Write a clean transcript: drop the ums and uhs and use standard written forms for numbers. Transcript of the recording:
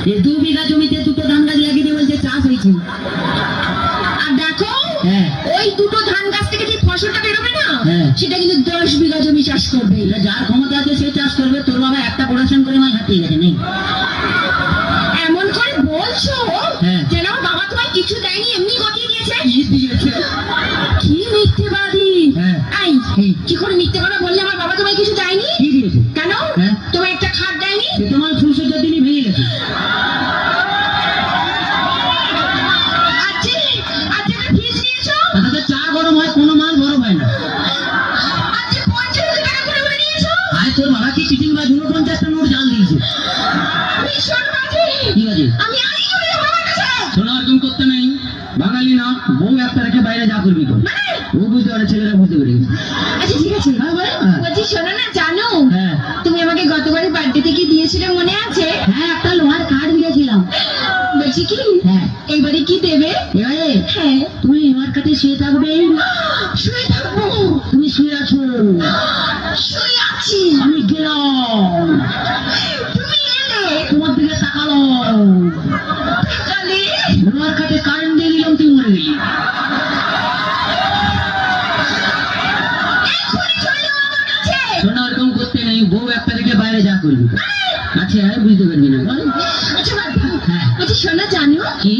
2 বিঘা জমিতে দুটো ধান গাছ লাগিয়ে দিয়ে বলছে চাষ হয়েছে। আর দেখো হ্যাঁ ওই দুটো ধান গাছ থেকে যে ফসলটা বেরোবে না হ্যাঁ। সেটা কিন্তু 10 বিঘা জমি চাষ করবে। এটা যার ক্ষমতা আছে সে চাষ করবে। তোর বাবা একটা প্রোডাকশন করে মাছ হাতিয়ে গেছে নেই। এমন করে বলছো হ্যাঁ। যেন আমার বাবা তোমায় কিছু দেয়নি, এমনি গটিয়ে দিয়েছে। কি দিয়েছে? কি মিথ্যেবাদী! হ্যাঁ। এই কি করে মিথ্যে কথা বললে আমার বাবা তোমায় কিছু দেয়নি? কি দিয়েছে? কেন? হ্যাঁ। তোমায় একটা খাট দেয়নি? সে তোমার ফুলসজ্জার দিনই ভেঙে গেছে। আজকে আজকে একটা ফিজ নিয়েছো? তাতে চা গরম হয়, কোনো মাল গরম হয় না। আজকে 50,000 টাকা করে করে নিয়েছো? আয় তোর বাবা কি চিটিং বাজ, 49টা নোট জাল দিয়েছে। ভীষণ বাজে। কি বাজে? আমি আই করে বাবার কাছে। শোনো, এরকম করতে নেই। বাঙালি না, বউ একটা রেখে বাইরে যা করবি কর। মানে? ও বুঝতে পারে, ছেলেরা বুঝতে পেরে গেছে। আচ্ছা ঠিক আছে। হ্যাঁ বল। বলছি শোনো না, জানো হ্যাঁ তুমি আমাকে গতবারে বার্থডেতে কি দিয়েছিলে মনে আছে? হ্যাঁ, একটা লোহার কাঠ দিয়েছিলাম। বলছি কি হ্যাঁ। এইবারে কি দেবে? এবারে হ্যাঁ। তুমি আমার কাছে শুয়ে থাকবে। শুয়ে থাকবো? তুমি শুয়ে আছো, শুয়ে আছি। আমি গেলাম, তুমি এলে তোমার দিকে তাকালো, তাহলে লোহার কাঠে কারেন্ট দিয়ে দিলাম, তুই মরে গেলি। এক্ষুনি চলে যাও আমার কাছে। শোনো, এরকম করতে নেই। বউ একটা রেখে বাইরে যা করবি কর। আচ্ছা বুঝতে পারবি না বল। আচ্ছা বাদ দাও। হ্যাঁ। বলছি শোনো, জানো কি?